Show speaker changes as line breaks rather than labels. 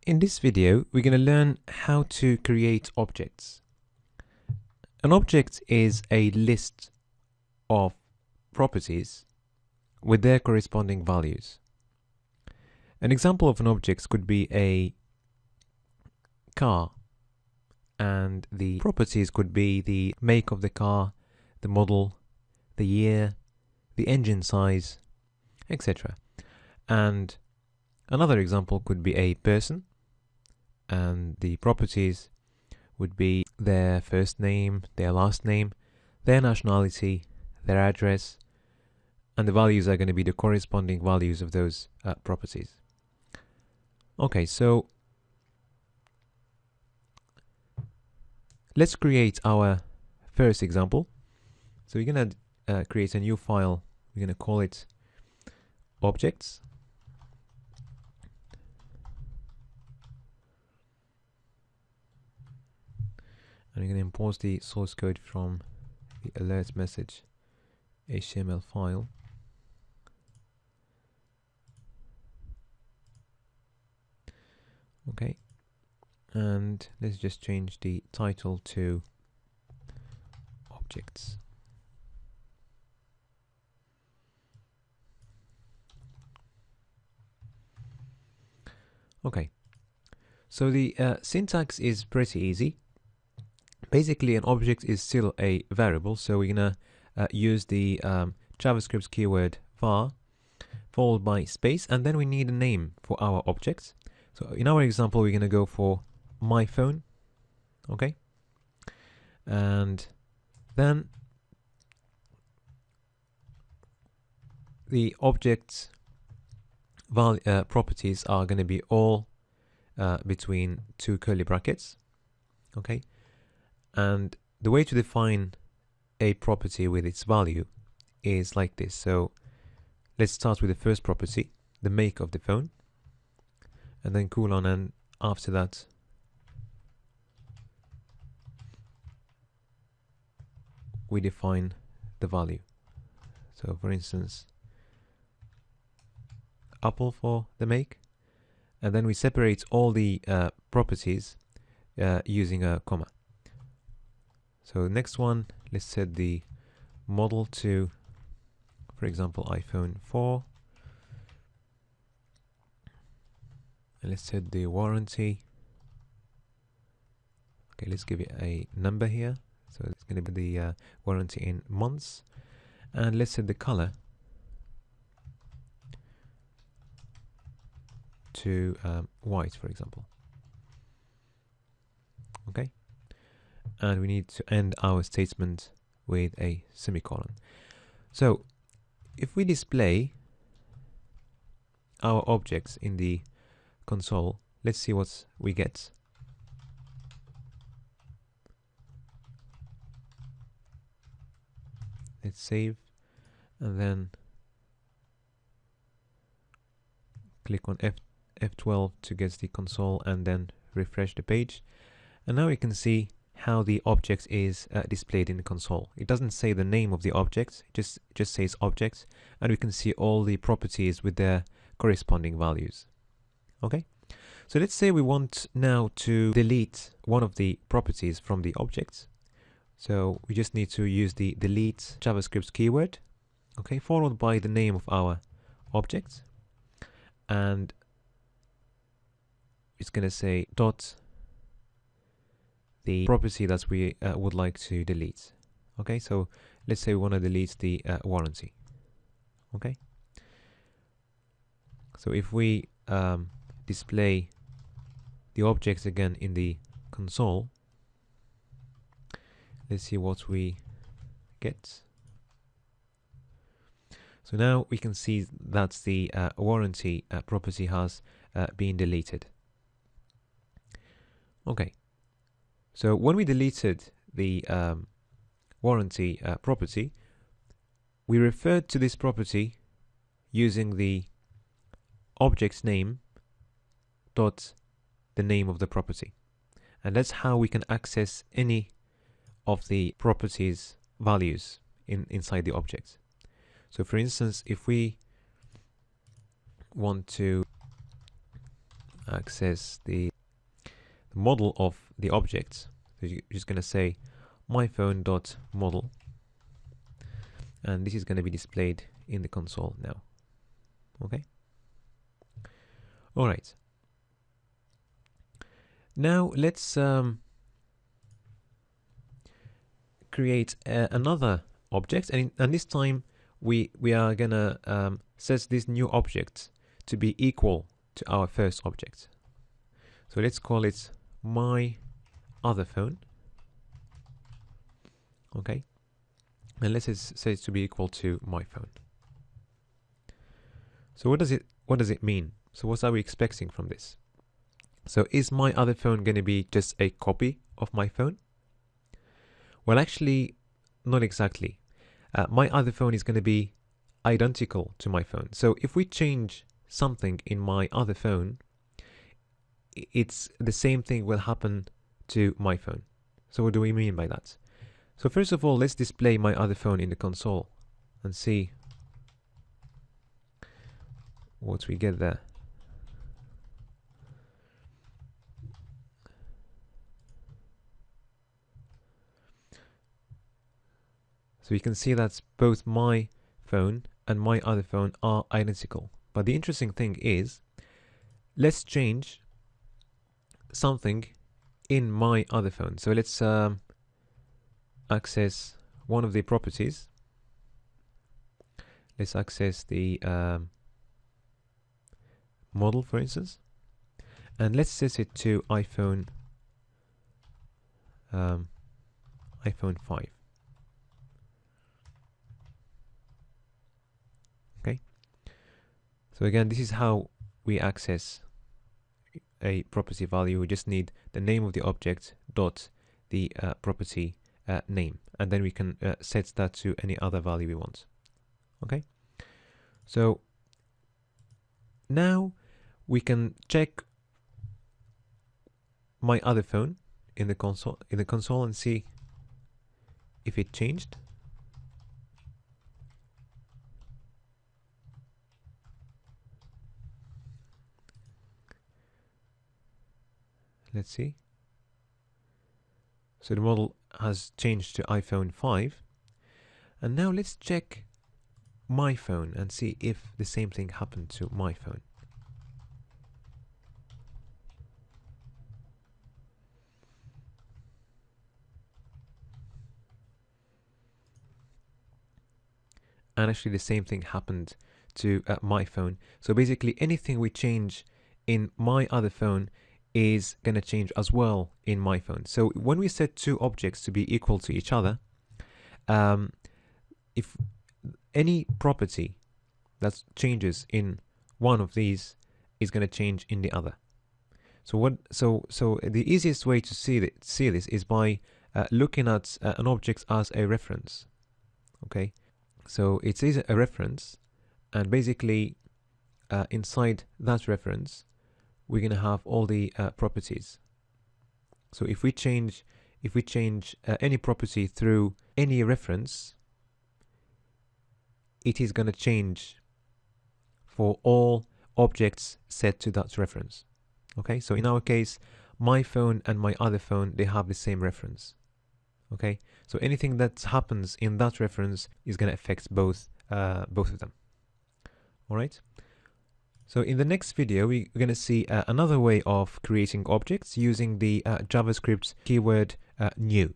In this video, we're going to learn how to create objects. An object is a list of properties with their corresponding values. An example of an object could be a car, and the properties could be the make of the car, the model, the year, the engine size, etc. And another example could be a person, and the properties would be their first name, their last name, their nationality, their address, and the values are going to be the corresponding values of those properties. Okay, so let's create our first example. So we're going to create a new file. We're going to call it objects. And we're going to import the source code from the alert message HTML file. Okay, and let's just change the title to objects. Okay, so the syntax is pretty easy. Basically, an object is still a variable, so we're gonna use the JavaScript keyword var followed by space, and then we need a name for our object. So in our example, we're gonna go for my phone. Okay, and then the object properties are going to be all between two curly brackets. Okay, and the way to define a property with its value is like this. So let's start with the first property, the make of the phone, and then colon, and after that we define the value. So for instance, Apple for the make, and then we separate all the properties using a comma. So next one, let's set the model to, for example, iPhone 4, and let's set the warranty. Okay, let's give it a number here, so it's going to be the warranty in months, and let's set the color to white, for example. Okay, and we need to end our statement with a semicolon. So if we display our objects in the console, let's see what we get. Let's save, and then click on F12 to get the console, and then refresh the page. And now we can see how the object is displayed in the console. It doesn't say the name of the object, it just says objects, and we can see all the properties with their corresponding values. Okay, so let's say we want now to delete one of the properties from the objects. So we just need to use the delete JavaScript keyword, okay, followed by the name of our object, and it's going to say dot the property that we would like to delete. Okay, so let's say we want to delete the warranty. Okay, so if we display the objects again in the console, let's see what we get. So now we can see that the warranty property has been deleted. Okay, so when we deleted the warranty property, we referred to this property using the object's name dot the name of the property, and that's how we can access any of the properties values inside the object. So for instance, if we want to access the model of the object. So you're just going to say myphone.model, and this is going to be displayed in the console now. Okay. All right. Now let's create another object, and this time we are gonna set this new object to be equal to our first object. So let's call it my other phone. Okay, and let's say it to be equal to my phone. So what does it mean? So what are we expecting from this? So is my other phone going to be just a copy of my phone? Well, actually, not exactly. My other phone is going to be identical to my phone. So if we change something in my other phone, it's the same thing will happen to my phone. So what do we mean by that? So first of all, let's display my other phone in the console and see what we get there. So you can see that both my phone and my other phone are identical. But the interesting thing is, let's change something in my other phone. So let's access one of the properties. Let's access the model, for instance, and let's set it to iPhone 5. Okay, so again, this is how we access a property value. We just need the name of the object dot the property name, and then we can set that to any other value we want. Okay, so now we can check my other phone in the console and see if it changed. Let's see. So the model has changed to iPhone 5. And now let's check my phone and see if the same thing happened to my phone. And actually the same thing happened to my phone. So basically anything we change in my other phone is going to change as well in my phone. So when we set two objects to be equal to each other, if any property that changes in one of these is going to change in the other. So the easiest way to see this is by looking at an object as a reference. Okay, so it is a reference, and basically inside that reference we're going to have all the properties. So if we change any property through any reference, it is going to change for all objects set to that reference. Okay, so in our case, my phone and my other phone, they have the same reference. Okay, so anything that happens in that reference is going to affect both of them. All right. So in the next video, we're going to see another way of creating objects using the JavaScript keyword new.